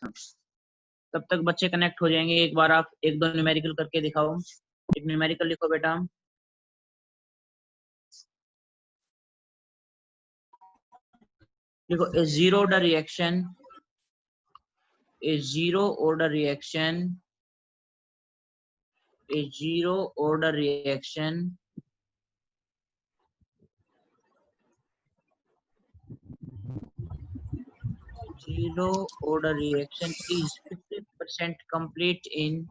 तब तक बच्चे कनेक्ट हो जाएंगे। एक बार आप एक दो न्यूमेरिकल करके दिखाओ। एक न्यूमेरिकल लिखो बेटा। देखो a zero order reaction, a zero order reaction, a zero order reaction zero order reaction is 50% complete in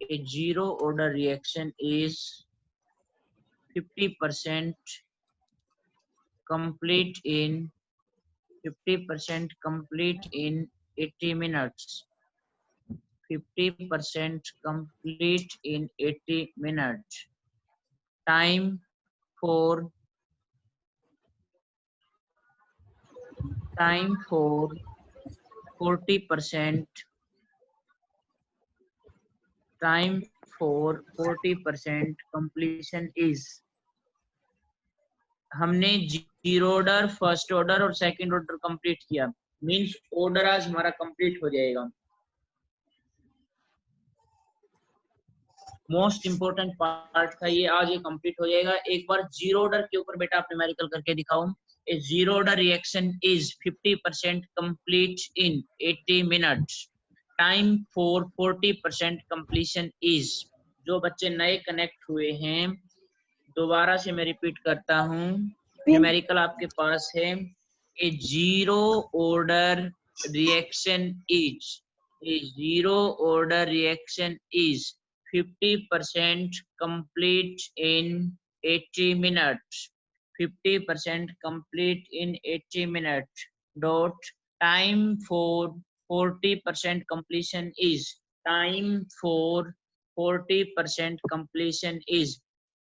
a zero order reaction is 50% complete in 50% complete in 80 minutes. 50% complete in 80 minutes. Time for 40%. Time for 40% completion is, हमने zero order, first order और second order complete किया, means order आज हमारा complete हो जाएगा। Most important part था ये, आज ये कंप्लीट हो जाएगा। एक बार जीरो ऑर्डर के ऊपर बेटा आप न्यूमेरिकल करके दिखाओ। A zero order reaction is 50% complete in 80 minutes. Time for 40% completion is, जो बच्चे नए कनेक्ट हुए हैं दोबारा से मैं रिपीट करता हूँ, न्यूमेरिकल आपके पास है। A zero order reaction is, a zero order reaction is 50% complete in 80 minutes. 50% complete in 80 minutes. Dot time for 40% completion is, time for 40% completion is,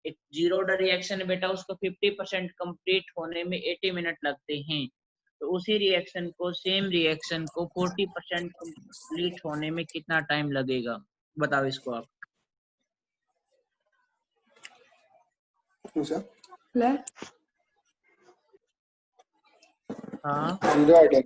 एक जीरो ऑर्डर रिएक्शन है बेटा, उसको 50% कंप्लीट होने में 80 मिनट लगते हैं। तो उसी रिएक्शन को, सेम रिएक्शन को 40% कंप्लीट होने में कितना टाइम लगेगा, बताओ इसको आप। हाँ जीरो ऑर्डर।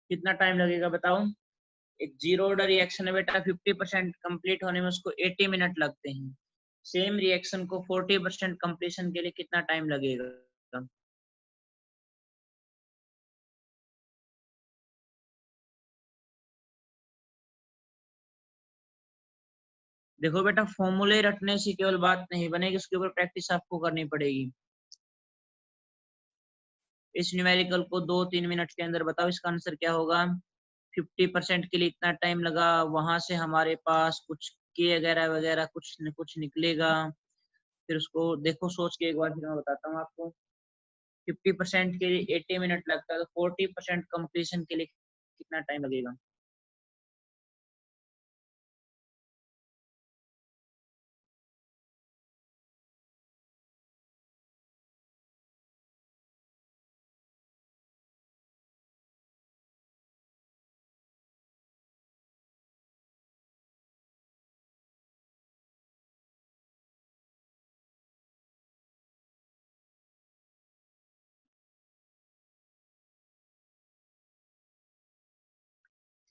कितना टाइम लगेगा बताओ। एक जीरो ऑर्डर रिएक्शन है बेटा, 50% कंप्लीट होने में उसको 80 मिनट लगते हैं। सेम रिएक्शन को 40% कंप्लीशन के लिए कितना टाइम लगेगा? देखो बेटा, फॉर्मूले रटने से केवल बात नहीं बनेगी, उसके ऊपर प्रैक्टिस आपको करनी पड़ेगी। इस न्यूमेरिकल को 2-3 मिनट के अंदर बताओ इसका आंसर क्या होगा। 50% के लिए इतना टाइम लगा, वहां से हमारे पास कुछ के वगैरह वगैरह कुछ न कुछ निकलेगा, फिर उसको देखो सोच के एक बार, फिर मैं बताता हूँ आपको। 50% के लिए 80 मिनट लगता है, तो 40% कंप्लीशन के लिए कितना टाइम लगेगा?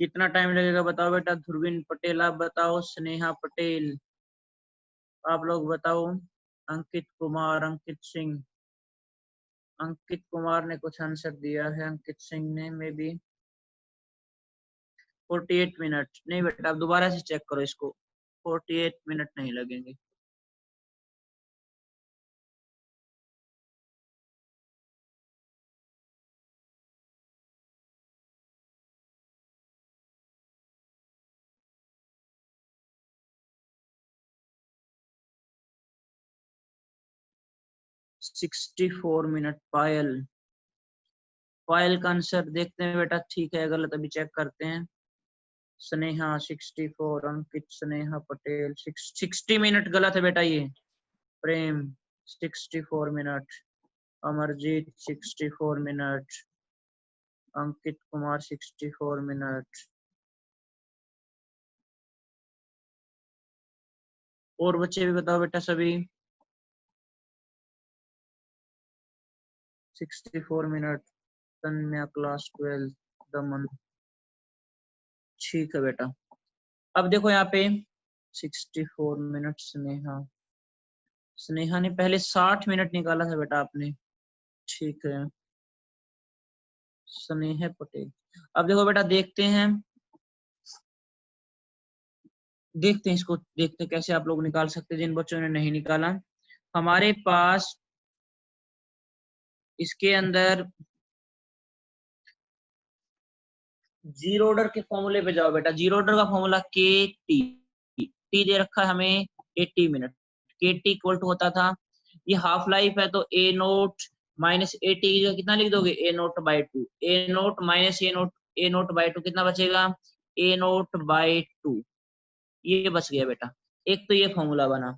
कितना टाइम लगेगा बताओ बेटा। ध्रुविन पटेल आप बताओ, स्नेहा पटेल आप लोग बताओ, अंकित कुमार, अंकित सिंह, अंकित कुमार ने कुछ आंसर दिया है, अंकित सिंह ने मे बी 48 मिनट। नहीं बेटा, आप दोबारा से चेक करो इसको, 48 मिनट नहीं लगेंगे। Sixty 64 minute. पायल, पायल का आंसर देखते हैं बेटा, ठीक है गलत अभी चेक करते हैं। स्नेहा 64, अंकित स्नेहा पटेल 60 मिनट गलत है बेटा ये। प्रेम 64 minute, Amarjeet 64 minute, Ankit Kumar 64 minute. और बच्चे भी बताओ बेटा सभी। 64 मिनट, कन्या क्लास 12, दमन। ठीक है बेटा। अब देखो यहाँ पे 64 मिनट, स्नेहा, स्नेहा ने पहले 60 मिनट निकाला था बेटा आपने। ठीक है, स्नेहा पटेल। अब देखो बेटा देखते हैं इसको, देखते हैं कैसे आप लोग निकाल सकते हैं जिन बच्चों ने नहीं निकाला। हमारे पास इसके अंदर जीरो ऑर्डर के फॉर्मूले पे जाओ बेटा। जीरो ऑर्डर का फॉर्मूला के टी, टी दे रखा है हमें 80 मिनट। के टी इक्वल टू होता था, ये हाफ लाइफ है तो a nought minus a t कितना लिख दोगे, a nought by two, A nought minus a nought by two कितना बचेगा, ए नोट बाई टू। ये बच गया बेटा। एक तो ये फॉर्मूला बना।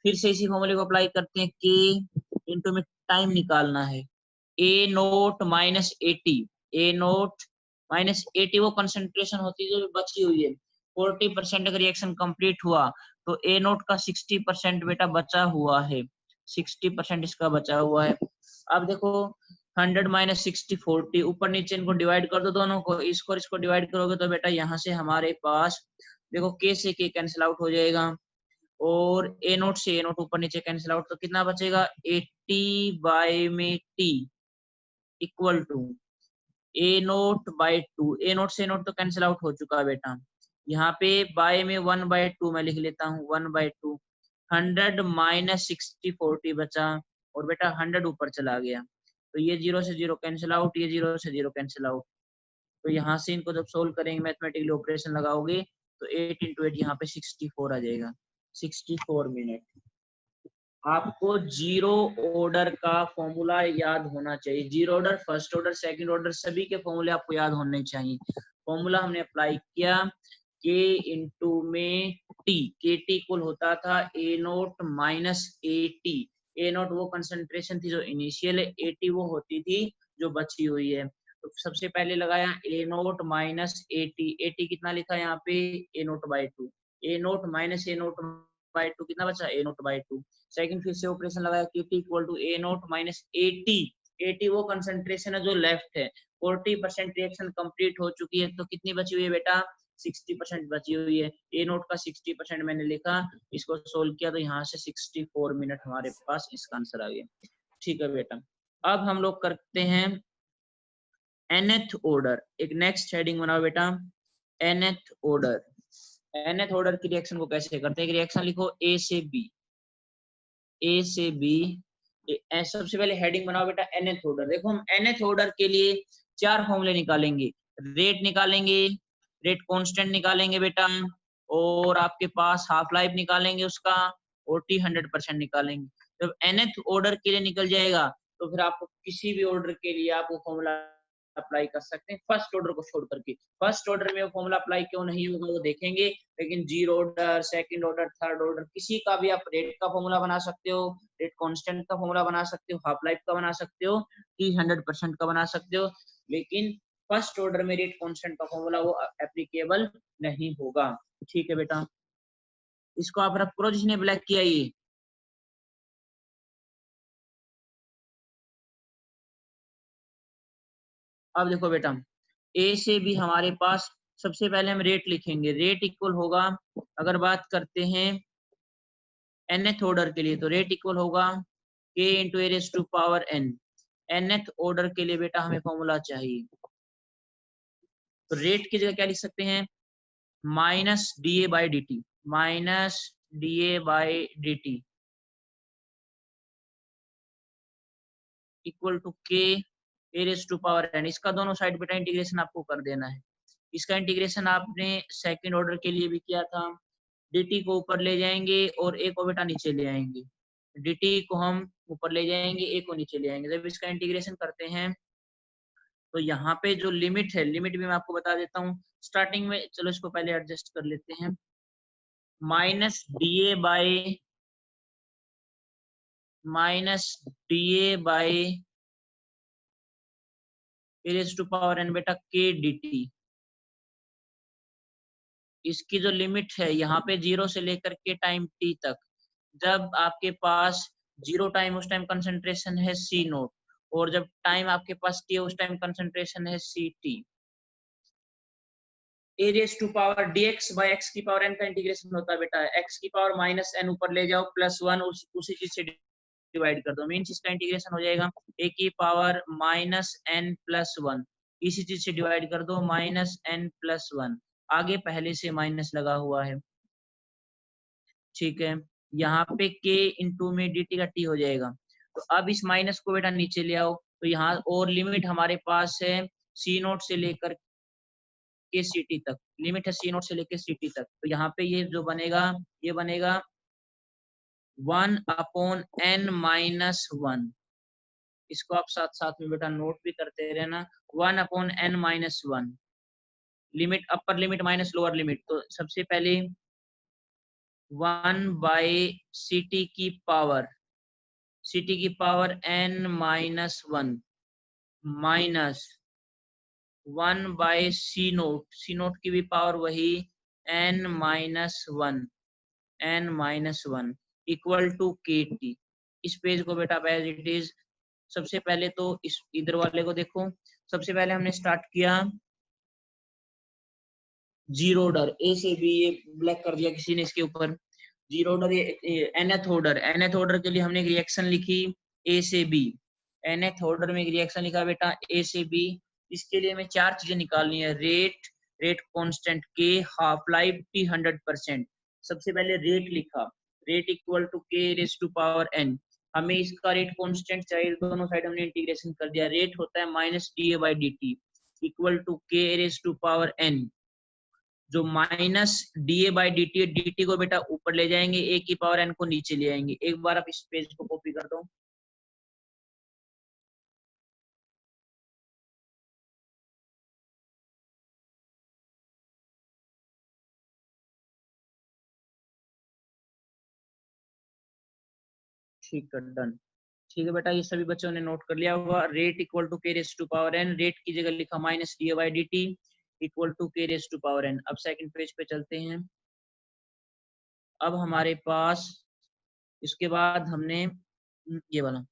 फिर से इसी फॉर्मूले को अप्लाई करते हैं, के इंटू में टाइम निकालना है, ए नोट माइनस एटी, ए नोट माइनस एटी वो कंसंट्रेशन होती है जो बची हुई है। 40% अगर रिएक्शन कंप्लीट हुआ तो ए नोट का 60% बेटा बचा हुआ है, 60% इसका बचा हुआ है। अब देखो 100 माइनस 60 40, ऊपर नीचे इनको डिवाइड कर दो दोनों को, इसको डिवाइड करोगे तो बेटा यहाँ से हमारे पास देखो के से के कैंसिल आउट हो जाएगा, और ए नोट से ए नोट ऊपर नीचे कैंसिल आउट, तो कितना बचेगा 80 बाई में T equal to A nought by two. A nought से ए नोट तो कैंसिल आउट हो चुका है बेटा। यहाँ पे बाय में 1/2 मैं लिख लेता हूँ, 1/2। 100 माइनस 60 40 बचा, और बेटा 100 ऊपर चला गया, तो ये जीरो से जीरो कैंसिल आउट, ये जीरो से जीरो कैंसिल आउट। तो यहाँ से इनको जब सोल्व करेंगे, मैथमेटिकली ऑपरेशन लगाओगे तो 8 इंटू 8 यहाँ पे 64 आ जाएगा। 64 मिनट। आपको जीरो ऑर्डर का फॉर्मूला याद होना चाहिए। Zero order, first order, second order सभी के फॉर्मूले आपको याद होने चाहिए। फॉर्मूला हमने अप्लाई किया, के इंटू में टी, के टी इक्वल होता था a nought minus a t. A nought वो कंसंट्रेशन थी जो इनिशियल है, ए टी वो होती थी जो बची हुई है। तो सबसे पहले लगाया a nought minus a t कितना लिखा है यहाँ पे, a nought by two, A nought minus a nought by two कितना बचा, a nought by two. Second फिर से ऑपरेशन लगाया, k t equal to A nought minus a t, a t वो कंसंट्रेशन है जो लेफ्ट है। 40% रिएक्शन कंप्लीट हो चुकी है, तो कितनी बची हुई है बेटा, 60% बची हुई है। ए नोट का 60% मैंने लिखा, इसको सोल्व किया तो यहाँ से 64 मिनट हमारे पास इसका आंसर आ गया। ठीक है बेटा। अब हम लोग करते हैं nth ऑर्डर। एक नेक्स्ट हेडिंग बनाओ बेटा, nth ऑर्डर। nth ऑर्डर की रिएक्शन को कैसे करते हैं, रिएक्शन लिखो ए से बी, ए से बी। सबसे पहले हेडिंग बनाओ बेटा nth ऑर्डर। देखो हम nth ऑर्डर के लिए 4 फॉर्मूले निकालेंगे, रेट निकालेंगे, रेट कांस्टेंट निकालेंगे बेटा, और आपके पास हाफ लाइफ निकालेंगे उसका, और टी 100% निकालेंगे। जब nth ऑर्डर के लिए निकल जाएगा तो फिर आपको किसी भी ऑर्डर के लिए आप वो फॉर्मूला अप्लाई कर सकते हैं, फर्स्ट ऑर्डर को छोड़ करके। फर्स्ट ऑर्डर में वो फॉर्मूला अप्लाई क्यों नहीं होगा वो देखेंगे, लेकिन zero order, second order, third order किसी का भी आप रेट का फॉर्मूला बना सकते हो, रेट कांस्टेंट का फॉर्मूला बना सकते हो, हाफ लाइफ का बना सकते हो, टी 100% का बना सकते हो, लेकिन फर्स्ट ऑर्डर में रेट कांस्टेंट का फॉर्मूला वो एप्लीकेबल नहीं होगा। ठीक है बेटा, इसको आप रफ करो जिसने ब्लैक किया ये। अब देखो बेटा, ए से बी हमारे पास सबसे पहले हम रेट लिखेंगे, रेट इक्वल होगा, अगर बात करते हैं nth ऑर्डर के लिए तो रेट इक्वल होगा k into A raise to power n। nth order के लिए बेटा हमें फॉर्मूला चाहिए, तो रेट की जगह क्या लिख सकते हैं, minus D A by D T, minus D A by D T equal to K A raise to power n। इसका दोनों साइड बेटा इंटीग्रेशन आपको कर देना है। इसका इंटीग्रेशन आपने सेकंड ऑर्डर के लिए भी किया था, dt को ऊपर ले जाएंगे और a को बेटा नीचे ले आएंगे, dt को हम ऊपर ले जाएंगे, a को नीचे ले आएंगे। जब इसका इंटीग्रेशन करते हैं तो यहाँ पे जो लिमिट है, लिमिट भी मैं आपको बता देता हूँ स्टार्टिंग में। चलो इसको पहले एडजस्ट कर लेते हैं। Minus D A by A raise to power N बेटा के डी टी। इसकी जो लिमिट है यहाँ पे 0 से लेकर के टाइम t तक, जब आपके पास 0 टाइम उस टाइम कंसंट्रेशन है C नोट, और जब टाइम आपके पास t है उस टाइम कंसंट्रेशन है CT। A raise to power dx by x की पावर n का इंटीग्रेशन होता है बेटा x की पावर माइनस n ऊपर ले जाओ प्लस 1 उसी चीज से डिवाइड कर दो, मीन्स इसका इंटीग्रेशन हो जाएगा a की पावर माइनस n प्लस 1, इसी चीज से डिवाइड कर दो माइनस n प्लस 1, आगे पहले से माइनस लगा हुआ है, ठीक है। यहाँ पे k इंटू में dt का t हो जाएगा। तो अब इस माइनस को बेटा नीचे ले आओ, तो यहाँ और लिमिट हमारे पास है c नोट से लेकर के ct तक, लिमिट है c नोट से लेकर ct तक। तो यहाँ पे ये जो बनेगा, ये बनेगा 1/n-1। इसको आप साथ साथ में बेटा नोट भी करते रहना। 1/n-1, limit upper limit minus lower limit. तो सबसे पहले 1/ct की power n-1 minus 1/c nought की भी पावर वही n-1 इक्वल टू kt। इस पेज को बेटा एज इट इज, सबसे पहले तो इस इधर वाले को देखो। सबसे पहले हमने स्टार्ट किया जीरो ऑर्डर, ए से बी, ये ब्लैक कर दिया किसी ने इसके ऊपर, जीरो ऑर्डर nth ऑर्डर के लिए हमने एक रिएक्शन लिखी ए से बी। nth ऑर्डर में एक रिएक्शन लिखा बेटा ए से बी। इसके लिए हमें 4 चीजें निकालनी है, रेट कांस्टेंट के, हाफ लाइफ t 100%। सबसे पहले रेट लिखा, rate equal to K raise to power n। हमें इसका रेट कांस्टेंट चाहिए, दोनों साइड हमने इंटीग्रेशन कर दिया। रेट होता है minus D A by D T equal to K raise to power n। जो minus D A by D T को बेटा ऊपर ले जाएंगे, ए की पावर एन को नीचे ले आएंगे। एक बार आप इस पेज को कॉपी कर दो। ठीक है, डन। ठीक है बेटा, ये सभी बच्चों ने नोट कर लिया होगा। Rate equal to K raise to power N, rate की जगह लिखा minus D A by D T equal to K raise to power N. अब सेकंड पेज पे चलते हैं। अब हमारे पास इसके बाद हमने ये वाला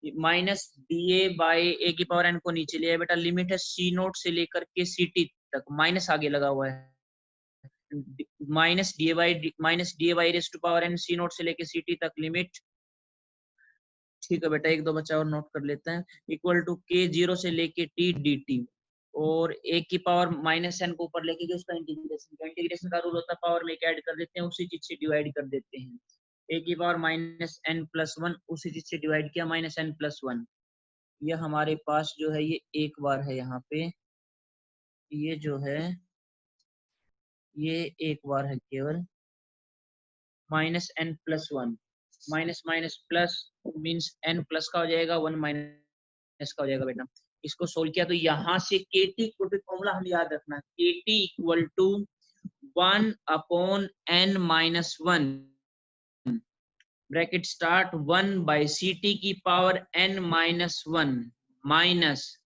माइनस डी ए बाई ए की पावर एन को नीचे लिया बेटा। लिमिट है सी नोट से लेकर के सी टी तक, माइनस आगे लगा हुआ है, minus D A by raise to power N C nought से लेकर सी टी तक लिमिट। ठीक है बेटा, एक दो बच्चा और नोट कर लेते हैं। इक्वल टू के 0 से लेके टी डी टी, और ए की पावर माइनस एन को ऊपर लेके उसका इंटीग्रेशन का रूल होता है पावर में एक ऐड कर देते हैं, उसी चीज से डिवाइड कर देते हैं। ए की पावर माइनस एन प्लस 1, उसी चीज से डिवाइड किया माइनस एन प्लस 1। ये हमारे पास जो है ये एक बार है, यहाँ पे ये जो है ये एक बार है केवल minus N plus 1, minus minus plus means N plus का हो जाएगा, 1 माइनस का हो जाएगा बेटा। इसको सोल्व किया तो यहाँ से के टी फॉर्मूला हम याद रखना, k t equal to 1/n-1 bracket start 1/ct की power n-1 minus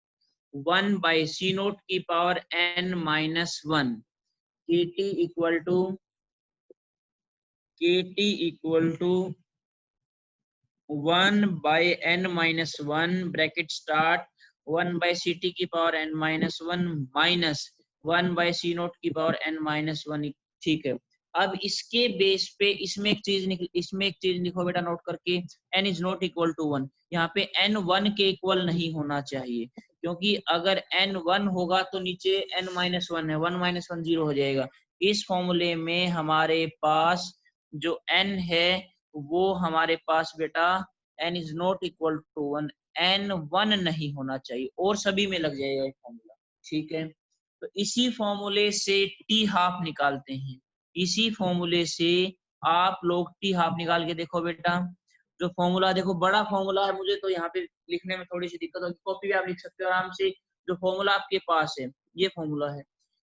1/c nought की power n-1। kt equal to 1/n-1 bracket start 1/ct की power n-1 minus 1/c nought की पावर n-1। ठीक है, अब इसके बेस पे इसमें एक चीज लिखो बेटा नोट करके, n is not equal to 1। यहाँ पे n 1 के इक्वल नहीं होना चाहिए, क्योंकि अगर n 1 होगा तो नीचे n-1 है, 1 - 1 0 हो जाएगा। इस फॉर्मूले में हमारे पास जो n है वो हमारे पास बेटा n is not equal to 1, n 1 नहीं होना चाहिए, और सभी में लग जाएगा ये फॉर्मूला। ठीक है, तो इसी फॉर्मूले से टी हाफ निकालते हैं। इसी फॉर्मूले से आप लोग टी हाफ निकाल के देखो बेटा। जो फॉर्मूला देखो बड़ा फॉर्मूला है, मुझे तो यहाँ पे लिखने में थोड़ी सी दिक्कत होगी, कॉपी भी आप लिख सकते हो आराम से। जो फॉर्मूला आपके पास है, ये फॉर्मूला है,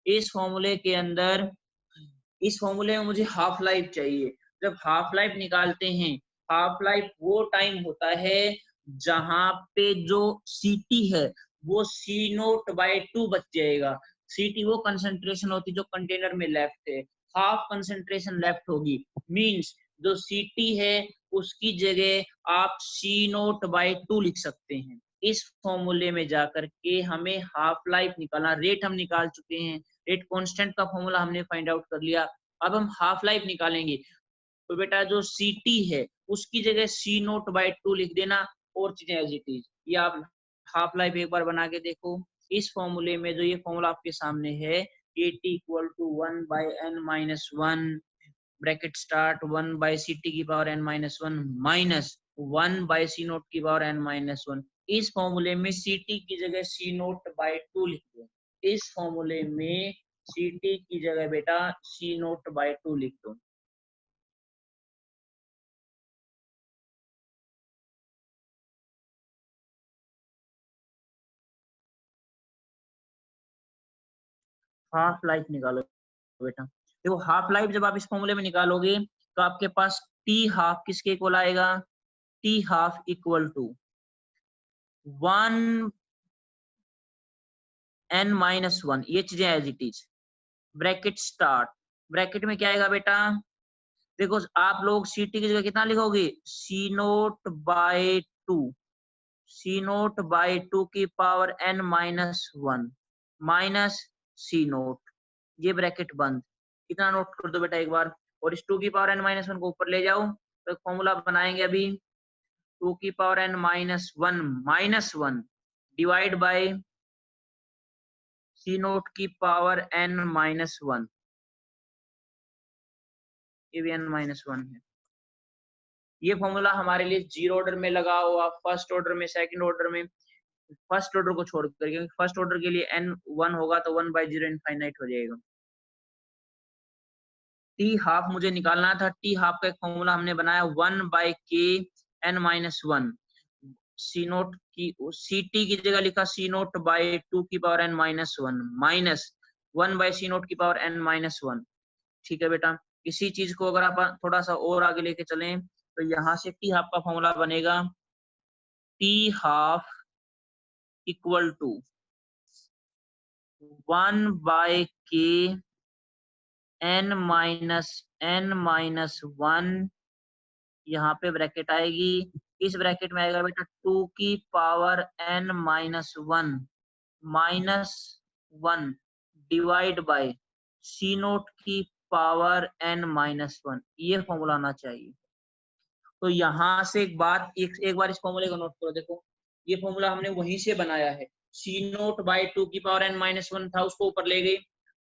इस फॉर्मूले के अंदर, इस फॉर्मूले में मुझे हाफ लाइफ चाहिए। जब हाफ लाइफ निकालते हैं, हाफ लाइफ वो टाइम होता है जहां पे जो Ct है वो C0/2 बच जाएगा। Ct वो कंसंट्रेशन होती जो कंटेनर में लेफ्ट है, हाफ कंसंट्रेशन लेफ्ट होगी, मींस जो Ct है उसकी जगह आप C0/2 लिख सकते हैं। इस फॉर्मूले में जाकर के हमें हाफ लाइफ निकालना, रेट हम निकाल चुके हैं, रेट कांस्टेंट का फॉर्मूला हमने फाइंड आउट कर लिया। अब हम हाफ लाइफ निकालेंगे, तो बेटा जो Ct है उसकी जगह C0/2 लिख देना, और चीजें एज इट इज। ये आप हाफ लाइफ एक बार बना के देखो। इस फॉर्मूले में जो ये फॉर्मूला आपके सामने है, At = 1/n-1 bracket start 1/Ct⁻n-1 minus 1/C0⁻n-1। इस फॉर्मूले में Ct की जगह C0/2 लिख दो। इस फॉर्मूले में Ct की जगह बेटा C0/2 लिख दो। हाफ लाइफ निकालो बेटा। देखो हाफ लाइफ जब आप इस फॉर्मूले में निकालोगे तो आपके पास टी हाफ किसके इक्वल आएगा, T half equal to 1n-1, ये चीजें as it is, bracket start, bracket में क्या आएगा बेटा, देखो आप लोग Ct की जगह कितना लिखोगे, C0/2, C0/2 की पावर n-1 माइनस C0, ये ब्रैकेट बंद। कितना नोट कर दो बेटा एक बार, और इस 2 की पावर n-1 को ऊपर ले जाओ, तो एक फॉर्मूला बनाएंगे अभी, 2 की power n-1 minus 1 divide by C0 की पावर n-1, ये भी n-1 है। ये फॉर्मूला हमारे लिए जीरो ऑर्डर में लगाओ, आप फर्स्ट ऑर्डर में, सेकंड ऑर्डर में, फर्स्ट ऑर्डर को छोड़कर, क्योंकि फर्स्ट ऑर्डर के लिए n1 होगा तो 1/0 इनफाइनाइट हो जाएगा। टी हाफ मुझे निकालना था, टी हाफ का एक फॉर्मूला हमने बनाया 1/kn-1, C0 की, Ct की जगह लिखा C0/2 की पावर n-1 माइनस 1/C0 की पावर n-1। ठीक है बेटा, इसी चीज को अगर आप थोड़ा सा और आगे लेके चलें तो यहाँ से टी हाफ का फॉर्मूला बनेगा, T half equal to 1/k n-1, यहाँ पे ब्रैकेट आएगी, इस ब्रैकेट में आएगा बेटा 2 की power n-1 minus 1 divide by C0 की पावर n-1, ये फॉर्मूला आना चाहिए। तो यहाँ से एक बात, एक बार इस फॉर्मूले को नोट करो, देखो ये फॉर्मूला हमने वहीं से बनाया है, C0/2 की पावर n-1 था, उसको ऊपर ले गई,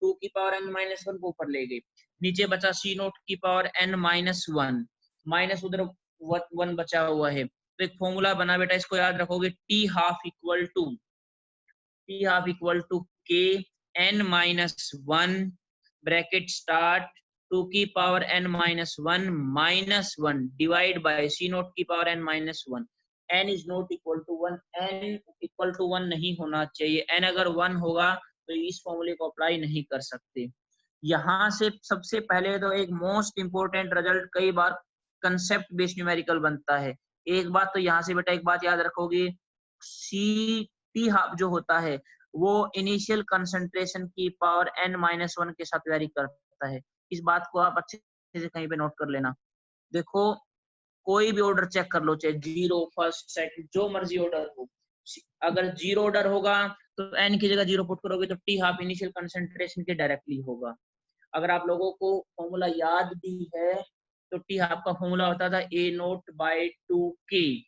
2 की पावर n-1 को ऊपर ले गई, नीचे बचा C0 की पावर n-1 माइनस उधर 1 बचा हुआ है, तो एक फॉर्मूला बना बेटा, इसको याद रखोगे, T half equal to k n-1 bracket start 2 की power n-1 minus 1 divide by C0 की power n-1। n is not equal to 1, n equal to 1 नहीं होना चाहिए, n अगर 1 होगा तो इस फॉर्मूले को अप्लाई नहीं कर सकते। यहाँ से सबसे पहले तो एक मोस्ट इंपोर्टेंट रिजल्ट, कई बार कंसेप्ट बेस्ड न्यूमेरिकल बनता है, एक बात तो यहाँ से बेटा एक बात याद रखोगे, टी हाफ जो होता है वो इनिशियल कंसंट्रेशन की पावर n-1 के साथ वेरी करता है। इस बात को आप अच्छे से कहीं पे नोट कर लेना। देखो कोई भी ऑर्डर चेक कर लो, चाहे जीरो, फर्स्ट, सेकंड, जो मर्जी ऑर्डर हो, अगर जीरो ऑर्डर होगा तो n की जगह जीरो पुट करोगे तो टी हाफ इनिशियल कंसंट्रेशन के डायरेक्टली होगा। अगर आप लोगों को फॉर्मूला याद भी है तो टी हाफ का फॉर्मूला होता था A0/2k,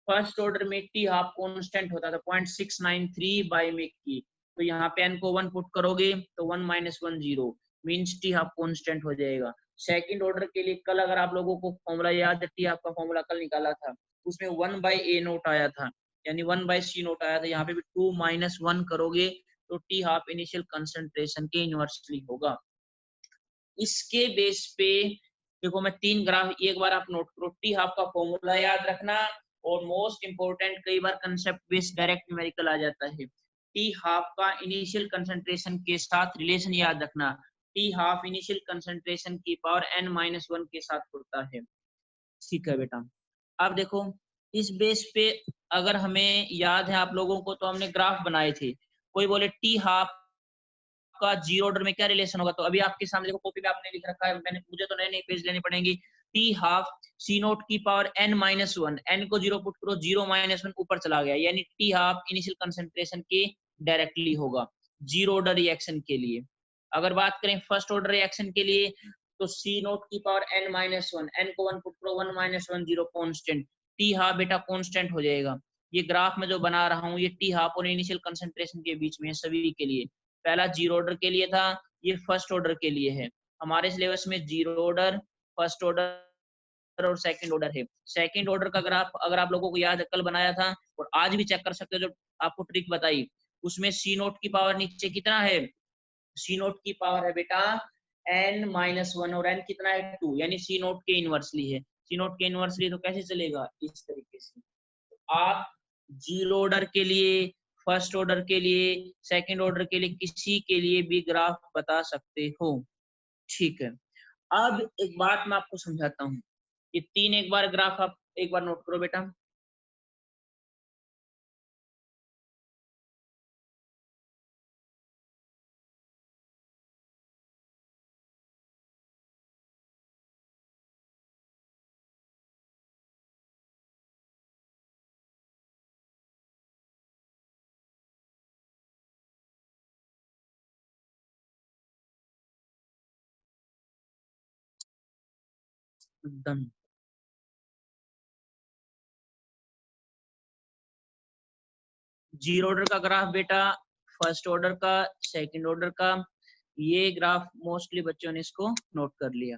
फर्स्ट ऑर्डर में टी हाफ कांस्टेंट होता था 0.693 बाय में की, तो यहाँ पे n को 1 पुट करोगे तो 1 - 1 0 मींस टी हाफ कांस्टेंट हो जाएगा। सेकंड ऑर्डर के लिए कल अगर आप लोगों को फॉर्मूला याद है, टी हाफ का फॉर्मूला कल निकाला था, उसमें 1/A0 आया था, यानी 1/C0 आया था, यहाँ पे भी 2 - 1 करोगे तो टी हाफ इनिशियल कंसंट्रेशन के इनवर्सली होगा। इसके बेस पे देखो मैं 3 ग्राफ एक बार आप नोट करो, टी हाफ का फॉर्मूला याद रखना, और मोस्ट इंपोर्टेंट कई बार कंसेप्ट बेस्ड डायरेक्ट न्यूमेरिकल आ जाता है, टी हाफ का इनिशियल कंसंट्रेशन के साथ रिलेशन याद रखना, टी हाफ इनिशियल कंसंट्रेशन की पावर n-1 के साथ होता है। ठीक है बेटा, अब देखो इस बेस पे अगर हमें याद है आप लोगों को, तो हमने ग्राफ बनाए थे। कोई बोले टी हाफ का जीरो ऑर्डर में क्या रिलेशन होगा, तो अभी आपके सामने देखो कॉपी पे आपने लिख रखा है, मैंने मुझे तो नए नए पेज लेने पड़ेंगे। टी हाफ सी नोट की पावर n-1, n को जीरो पुट करो, 0-1 ऊपर चला गया, यानी टी हाफ इनिशियल कंसंट्रेशन के डायरेक्टली होगा जीरो ऑर्डर रिएक्शन के लिए। अगर बात करें फर्स्ट ऑर्डर रिएक्शन के लिए, तो सी नोट की पावर n-1, n को 1 पुट करो, 1-1 0 कांस्टेंट, टी हाफ बेटा कांस्टेंट हो जाएगा। ये ग्राफ में जो बना रहा हूँ ये टी हाफ और इनिशियल कंसंट्रेशन के बीच में है सभी के लिए। पहला जीरो ऑर्डर के लिए था, ये फर्स्ट ऑर्डर के लिए है। हमारे सिलेबस में जीरो ऑर्डर, फर्स्ट ऑर्डर और सेकंड ऑर्डर है। सेकंड ऑर्डर का ग्राफ अगर आप लोगों को याद है कल बनाया था और आज भी चेक कर सकते हो, जो आपको ट्रिक बताई उसमें सी नोट की पावर नीचे कितना है, सी नोट की पावर है बेटा n-1 और n कितना है 2, यानी सी नोट के इनवर्सली है। सी नोट के इनवर्सली तो कैसे चलेगा, इस तरीके से आप जीरो ऑर्डर के लिए, फर्स्ट ऑर्डर के लिए, सेकंड ऑर्डर के लिए किसी के लिए भी ग्राफ बता सकते हो। ठीक है, अब एक बात मैं आपको समझाता हूँ, ये तीन एक बार ग्राफ आप एक बार नोट करो बेटा। डन। जीरो ऑर्डर का ग्राफ बेटा, फर्स्ट ऑर्डर का, सेकंड ऑर्डर का, ये ग्राफ मोस्टली बच्चों ने इसको नोट कर लिया।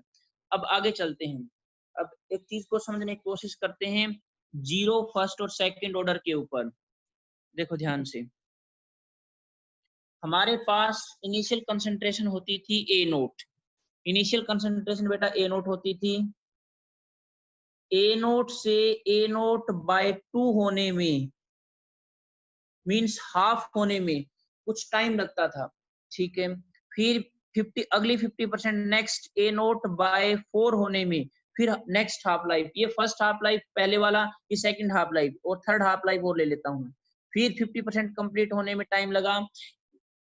अब आगे चलते हैं, अब एक चीज को समझने की कोशिश करते हैं जीरो फर्स्ट और सेकंड ऑर्डर के ऊपर। देखो ध्यान से, हमारे पास इनिशियल कंसंट्रेशन होती थी ए नोट, इनिशियल कंसंट्रेशन बेटा ए नोट होती थी, ए नोट से ए नोट बाय 2 होने में, मींस हाफ होने में कुछ टाइम लगता था। ठीक है, फिर 50 अगली 50% नेक्स्ट ए नोट बाय 4 होने में, फिर नेक्स्ट हाफ लाइफ, ये फर्स्ट हाफ लाइफ पहले वाला, ये सेकंड हाफ लाइफ और थर्ड हाफ लाइफ और ले लेता हूँ। फिर 50% कंप्लीट होने में टाइम लगा,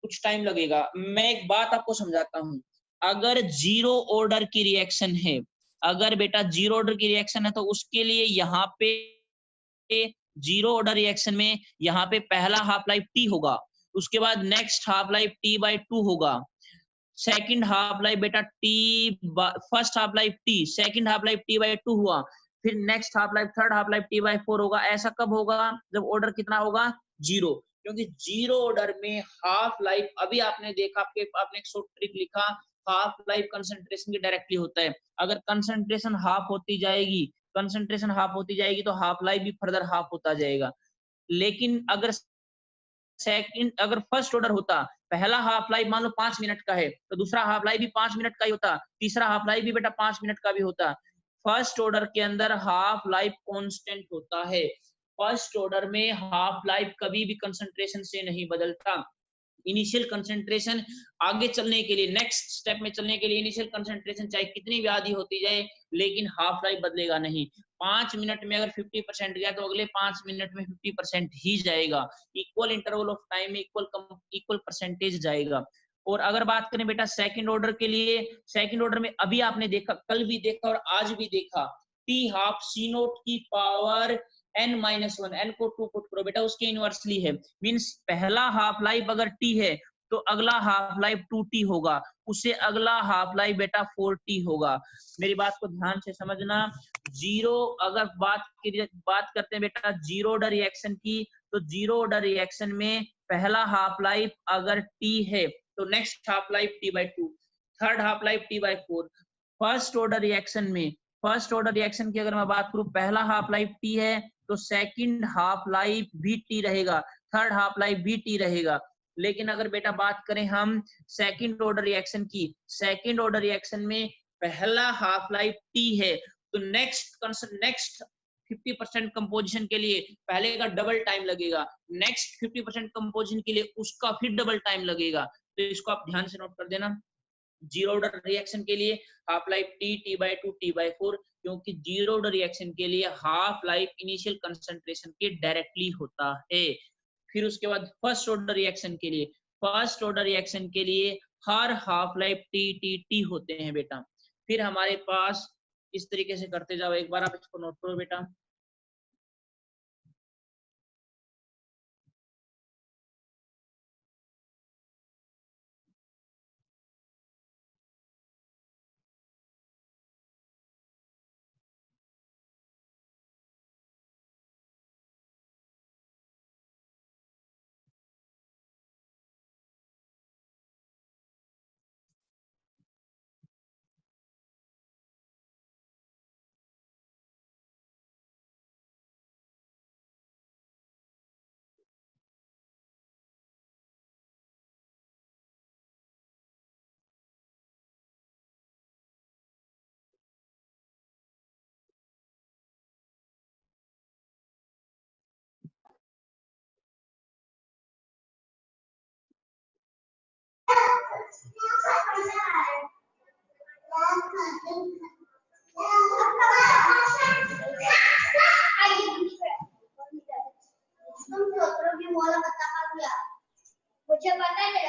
कुछ टाइम लगेगा। मैं एक बात आपको समझाता हूँ, अगर जीरो ऑर्डर की रिएक्शन है, अगर बेटा जीरो ऑर्डर की रिएक्शन है, तो उसके लिए यहाँ पे जीरो ऑर्डर रिएक्शन में यहाँ पे पहला हाफ लाइफ टी होगा, उसके बाद next half life T by 2 होगा, सेकंड हाफ लाइफ बेटा T, first half life T, second half life T by 2 हुआ, फिर next half life, third half life T by 4 होगा। ऐसा कब होगा, जब ऑर्डर कितना होगा, जीरो। क्योंकि जीरो ऑर्डर में हाफ लाइफ, अभी आपने देखा, आपने एक शॉर्ट ट्रिक लिखा, हाफ लाइफ कंसंट्रेशन के डायरेक्टली होता है। अगर कंसंट्रेशन हाफ होती जाएगी, कंसंट्रेशन हाफ होती जाएगी तो हाफ लाइफ भी फर्दर हाफ होता जाएगा। लेकिन अगर सेकंड, अगर फर्स्ट ऑर्डर होता, पहला हाफ लाइफ मान लो 5 मिनट का है, तो दूसरा हाफ लाइफ भी 5 मिनट का ही होता, तीसरा हाफ लाइफ भी बेटा 5 मिनट का भी होता। फर्स्ट ऑर्डर के अंदर हाफ लाइफ कांस्टेंट होता है, फर्स्ट ऑर्डर में हाफ लाइफ कभी भी कंसंट्रेशन से नहीं बदलता। इनिशियल कंसंट्रेशन आगे चलने के लिए, नेक्स्ट स्टेप में चलने के लिए, इनिशियल कंसंट्रेशन चाहे कितनी भी आधी होती जाए, लेकिन हाफ लाइफ बदलेगा नहीं। 5 मिनट में अगर 50% गया तो अगले 5 मिनट में 50% ही जाएगा, इक्वल इंटरवल ऑफ टाइम में इक्वल परसेंटेज जाएगा। और अगर बात करें बेटा सेकंड ऑर्डर के लिए, सेकंड ऑर्डर में अभी आपने देखा, कल भी देखा और आज भी देखा, टी हाफ सी नोट की पावर n-1, n को 2 पुट करो बेटा, उसके इनवर्सली है, मींस पहला हाफ लाइफ अगर t है तो अगला हाफ लाइफ 2t होगा, उससे अगला हाफ लाइफ बेटा 4t होगा। मेरी बात को ध्यान से समझना, जीरो, अगर बात करते हैं बेटा जीरो ऑर्डर रिएक्शन की, तो जीरो ऑर्डर रिएक्शन में पहला हाफ लाइफ अगर t है तो next half life t by 2, third half life t by 4। First order reaction में, फर्स्ट ऑर्डर रिएक्शन की अगर मैं बात करूं, पहला हाफ लाइफ t है तो सेकंड हाफ लाइफ भी टी रहेगा, थर्ड हाफ लाइफ भी टी रहेगा। लेकिन अगर बेटा बात करें हम सेकंड ऑर्डर रिएक्शन की, सेकंड ऑर्डर रिएक्शन में पहला हाफ लाइफ टी है तो नेक्स्ट 50% कंपोजिशन के लिए पहले का डबल टाइम लगेगा, नेक्स्ट 50% कंपोजिशन के लिए उसका फिर डबल टाइम लगेगा। तो इसको आप ध्यान से नोट कर देना। जीरो ऑर्डर रिएक्शन के लिए हाफ लाइफ T/2 T/4, क्योंकि जीरो ऑर्डर रिएक्शन के लिए हाफ लाइफ इनिशियल कंसंट्रेशन के डायरेक्टली होता है। फिर उसके बाद फर्स्ट ऑर्डर रिएक्शन के लिए, फर्स्ट ऑर्डर रिएक्शन के लिए हर हाफ लाइफ T होते हैं बेटा। फिर हमारे पास इस तरीके से करते जाओ, एक बार आप इसको नोट करो बेटा।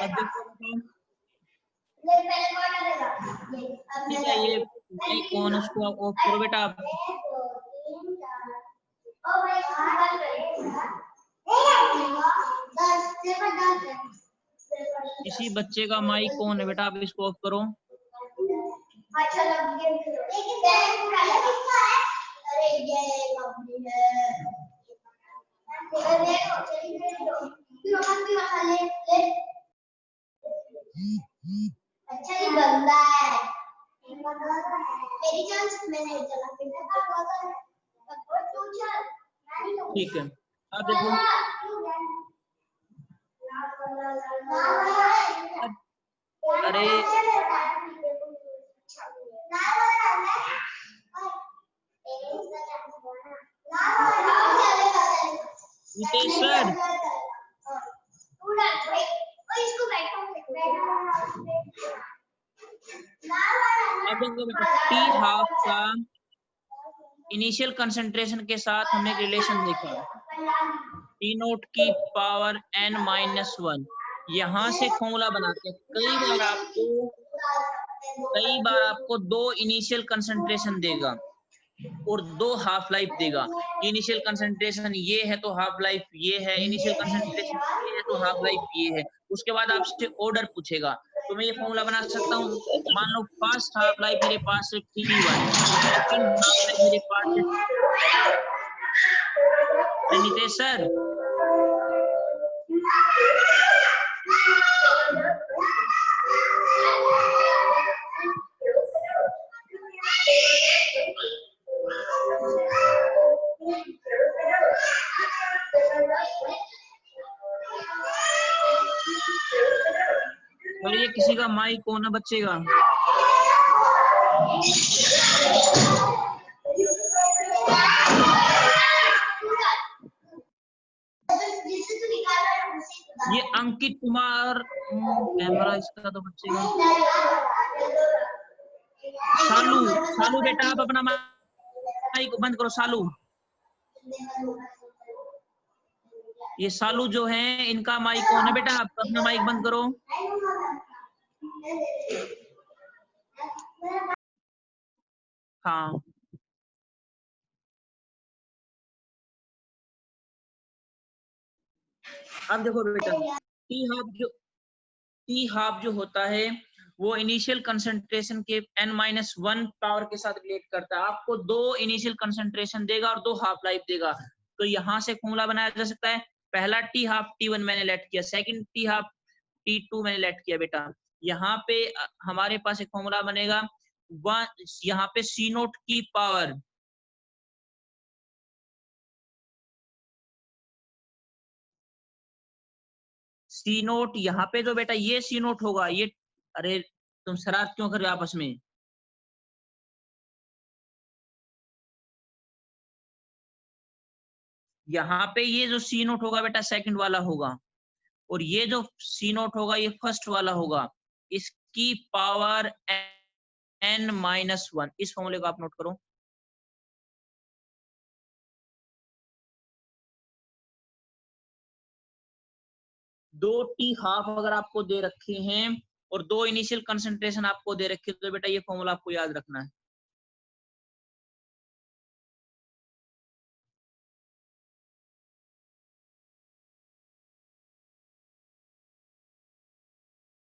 अब देखो ठीक है, ये कौन उसको ऑफ करो बेटा आप। किसी बच्चे का माइक ऑन है बेटा, आप इसको ऑफ करो। अच्छा ये गंदा है, मेरी चांस मैंने चला ठीक है, अब देखो अरे नितेश सर, अब देखो बेटा टी हाफ का इनिशियल कंसंट्रेशन के साथ हमने एक रिलेशन देखा, टी नोट की पावर n-1। यहाँ से फॉर्मूला बनाते हैं, कई बार आपको दो इनिशियल कंसंट्रेशन देगा और दो हाफ लाइफ देगा। इनिशियल कंसंट्रेशन ये है तो हाफ लाइफ ये है, इनिशियल कंसंट्रेशन ये है तो हाफ लाइफ ये है। उसके बाद आपसे ऑर्डर पूछेगा, तो मैं ये फॉर्मूला बना सकता हूँ। मान लो फर्स्ट हाफ लाइफ मेरे पास है T1, सेकंड हाफ लाइफ मेरे पास है नितेश सर। और ये किसी का माइक कौन है बच्चे का? ये अंकित कुमार, कैमरा इसका तो बच्चे का। सालू, सालू बेटा आप अपना माइक बंद करो सालू। ये सालू जो है इनका माइक कौन है बेटा, आप अपना माइक बंद करो। हाँ अब देखो बेटा टी हाफ जो होता है वो इनिशियल कंसंट्रेशन के n-1 पावर के साथ रिलेट करता है। आपको दो इनिशियल कंसंट्रेशन देगा और दो हाफ लाइफ देगा। तो यहाँ से फॉर्मूला बनाया जा सकता है, पहला टी हाफ T1 मैंने लेट किया, सेकंड टी हाफ T2 मैंने लेट किया बेटा। यहाँ पे हमारे पास एक फॉर्मूला बनेगा, यहाँ पे C नोट की पावर C नोट, यहाँ पे जो बेटा ये C नोट होगा, ये अरे तुम शरारत क्यों कर रहे हो आपस में? यहाँ पे ये जो सी नोट होगा बेटा सेकंड वाला होगा, और ये जो सी नोट होगा ये फर्स्ट वाला होगा। इसकी पावर n-1, इस फॉर्मूले को आप नोट करो। दो टी हाफ अगर आपको दे रखे हैं और दो इनिशियल कंसंट्रेशन आपको दे रखे, तो बेटा ये फॉर्मूला आपको याद रखना है।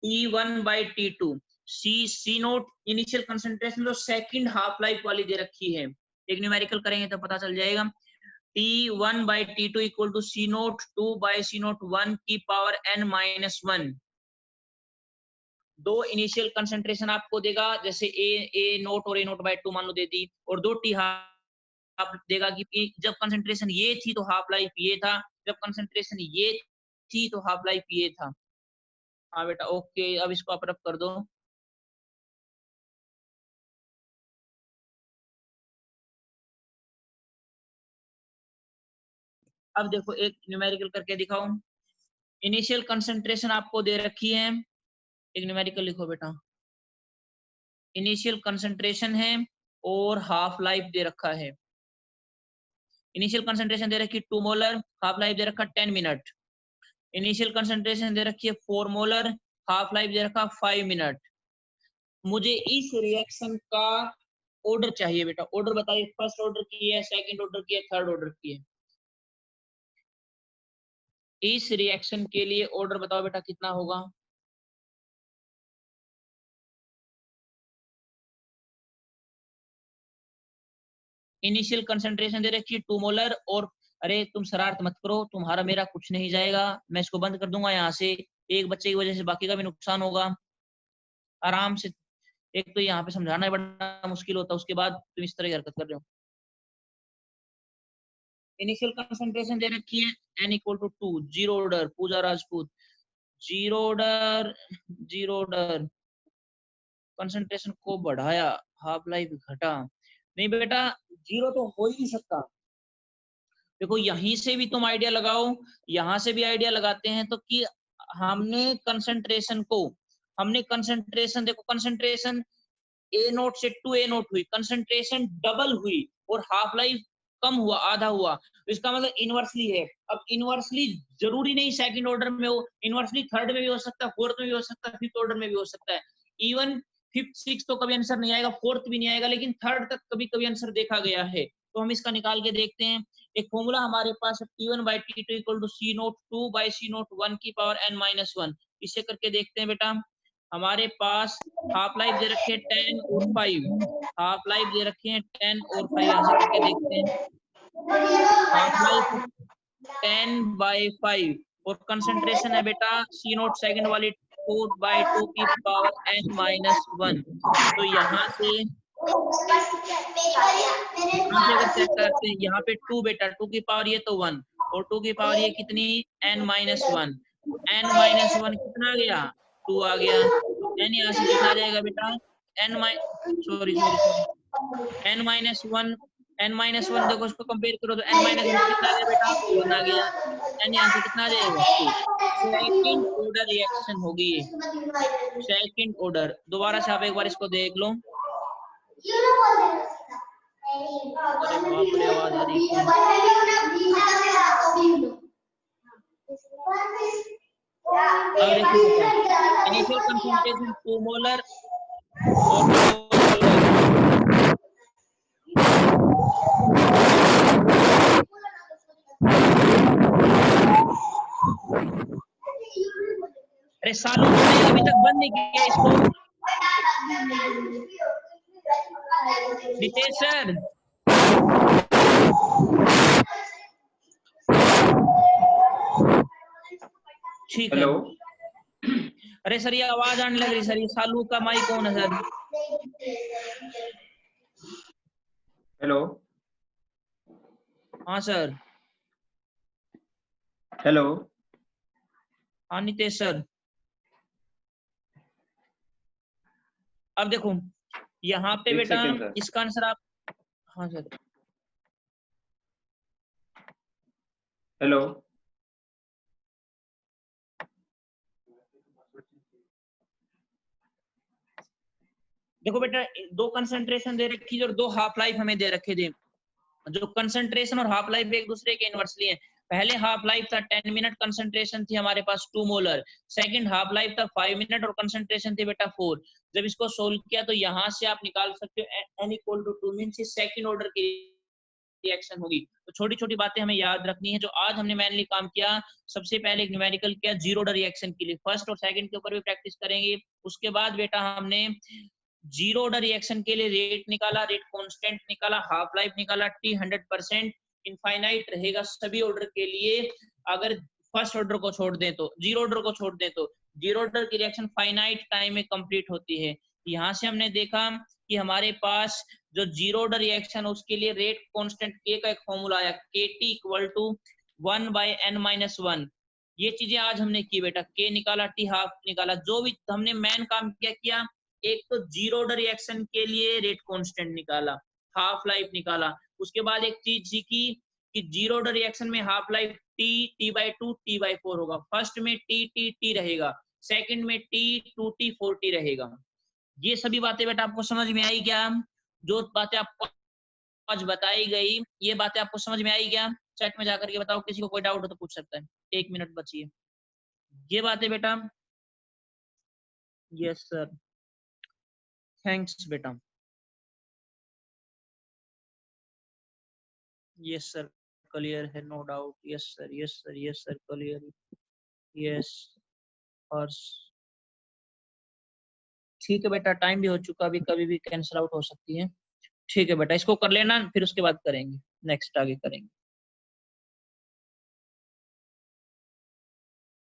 T1/T2, सी नोट इनिशियल कंसंट्रेशन जो सेकंड हाफ लाइफ वाली दे रखी है, एक न्यूमेरिकल करेंगे तो पता चल जाएगा। T1/T2 equal to C note 2/C01 की पावर n-1। दो इनिशियल कंसंट्रेशन आपको देगा, जैसे ए नोट और A0/2 मान लो दे दी, और दो टी हाफ देगा कि जब कंसंट्रेशन ये थी तो हाफ लाइफ ये था, जब कंसंट्रेशन ये थी तो हाफ लाइफ ये था। हाँ बेटा ओके, अब इसको आप रफ कर दो। अब देखो एक न्यूमेरिकल करके दिखाओ। इनिशियल कंसंट्रेशन आपको दे रखी है, एक न्यूमेरिकल लिखो बेटा। इनिशियल कंसंट्रेशन है और हाफ लाइफ दे रखा है। इनिशियल कंसंट्रेशन दे रखी है 2 मोलर, हाफ लाइफ दे रखा 10 मिनट। इनिशियल कंसंट्रेशन दे रखी है 4 मोलर, हाफ लाइफ दे रखा 5 मिनट। मुझे इस रिएक्शन का ऑर्डर चाहिए बेटा। ऑर्डर बताइए, फर्स्ट ऑर्डर की है, सेकंड ऑर्डर की है, थर्ड ऑर्डर की है। इस रिएक्शन के लिए ऑर्डर बताओ बेटा कितना होगा। इनिशियल कंसंट्रेशन दे रखी है 2 मोलर, और अरे तुम शरारत मत करो, तुम्हारा मेरा कुछ नहीं जाएगा, मैं इसको बंद कर दूंगा यहाँ से। एक बच्चे की वजह से बाकी का भी नुकसान होगा। आराम से, एक तो यहाँ पे समझाना ही बड़ा मुश्किल होता है, उसके बाद तुम इस तरह की हरकत कर रहे हो। इनिशियल कंसंट्रेशन दे रखी है n equal to 2, zero order, Pooja Rajput, zero order, zero order. Concentration को बढ़ाया, हाफ लाइफ घटा। नहीं बेटा, जीरो तो हो ही नहीं सकता। देखो यहीं से भी तुम आइडिया लगाओ, यहां से भी आइडिया लगाते हैं, तो कि हमने कंसंट्रेशन देखो, कंसंट्रेशन ए नोट से 2 ए नोट हुई, कंसंट्रेशन डबल हुई और हाफ लाइफ कम हुआ, आधा हुआ, तो इसका मतलब इनवर्सली है। अब इनवर्सली जरूरी नहीं सेकंड ऑर्डर में हो, इनवर्सली थर्ड में भी हो सकता है, फोर्थ में भी हो सकता है, फिफ्थ ऑर्डर में भी हो सकता है। इवन फिफ्थ सिक्स तो कभी आंसर नहीं आएगा, फोर्थ भी नहीं आएगा, लेकिन थर्ड तक कभी कभी आंसर देखा गया है। तो हम इसका निकाल के देखते हैं। एक फॉर्मूला हमारे पास है T1/T2 equal to C note 2/C01 की पावर n-1। इसे करके देखते हैं बेटा। हमारे पास हाफ लाइफ दे रखे हैं 10 और 5, हाफ लाइफ दे रखे हैं 10 और 5, यहाँ से करके देखते हैं। हाफ लाइफ 10/5 और कंसंट्रेशन है बेटा सी नोट सेकंड वाली 4/2 की पावर n-1। तो यहाँ से अगर चेक करते हैं, यहाँ पे 2 बेटा, 2 की पावर ये तो 1, और 2 की पावर ये कितनी, n-1। n-1 कितना आ गया, 2 आ गया। तो n यहाँ से कितना आ जाएगा बेटा, sorry sorry sorry, n-1, n-1 देखो इसको कंपेयर करो तो n-1 कितना आ गया बेटा, 1 आ गया। n यहाँ से कितना आ जाएगा, 2। सेकंड ऑर्डर रिएक्शन होगी, सेकंड ऑर्डर। दोबारा से आप एक बार इसको देख लो। अरे बाप रे, आवाज आ रही है। अब देखिए इनिशियल कंसंट्रेशन 2 मोलर और 4 मोलर। अरे सालों तुमने अभी तक बंद नहीं किया इसको। नितेश सर, ठीक है। अरे सर ये आवाज आने लग रही सर, ये सालू का माइक कौन है सर? हेलो। हाँ सर। हेलो। हाँ नितेश सर। अब देखो यहाँ पे बेटा इसका आंसर आप, हाँ सर, हेलो देखो बेटा, दो कंसंट्रेशन दे रखी है और दो हाफ लाइफ हमें दे रखे थे। जो कंसंट्रेशन और हाफ लाइफ एक दूसरे के इनवर्सली हैं। पहले हाफ लाइफ था 10 मिनट, कंसंट्रेशन थी हमारे पास 2 मोलर। सेकंड हाफ लाइफ था 5 मिनट और कंसंट्रेशन थी बेटा 4। जब इसको सोल्व किया तो यहाँ से आप निकाल सकते हो n equal to 2 means second order की रिएक्शन होगी। तो छोटी छोटी बातें हमें याद रखनी है जो आज हमने मेनली काम किया। सबसे पहले एक न्यूमेरिकल किया जीरो ऑर्डर रिएक्शन के लिए, फर्स्ट और सेकंड के ऊपर भी प्रैक्टिस करेंगे। उसके बाद बेटा हमने जीरो ऑर्डर रिएक्शन के लिए रेट निकाला, रेट कांस्टेंट निकाला, हाफ लाइफ निकाला, टी 100% इनफाइनाइट रहेगा सभी ऑर्डर के लिए। अगर फर्स्ट ऑर्डर को छोड़ दें तो, जीरो ऑर्डर को छोड़ दें तो जीरो ऑर्डर की रिएक्शन फाइनाइट टाइम में कंप्लीट होती है। यहाँ से हमने देखा कि हमारे पास जो जीरो ऑर्डर रिएक्शन उसके लिए रेट कांस्टेंट के का एक फॉर्मूला आया, KT इक्वल टू 1/n-1। ये चीजें आज हमने की बेटा, के निकाला, टी हाफ निकाला। जो भी हमने मेन काम किया, एक तो जीरो ऑर्डर रिएक्शन के लिए रेट कांस्टेंट निकाला, हाफ लाइफ निकाला। उसके बाद एक चीज सीखी कि जीरो ऑर्डर रिएक्शन में हाफ लाइफ T/2 T/4 होगा। फर्स्ट में T रहेगा, सेकंड में T 4T रहेगा। ये सभी बातें बेटा आपको समझ में आई क्या? जो बातें आपको आज बताई गई, ये बातें आपको समझ में आई क्या? चैट में जाकर के बताओ, किसी को कोई डाउट हो तो पूछ सकता है। 1 मिनट बची है। ये बातें बेटा, यस सर, थैंक्स बेटा, यस सर क्लियर है, no doubt, yes sir, yes sir, yes sir clear, yes. और ठीक है बेटा, टाइम भी हो चुका, अभी कभी भी कैंसिल आउट हो सकती है। ठीक है बेटा, इसको कर लेना, फिर उसके बाद करेंगे, नेक्स्ट आगे करेंगे।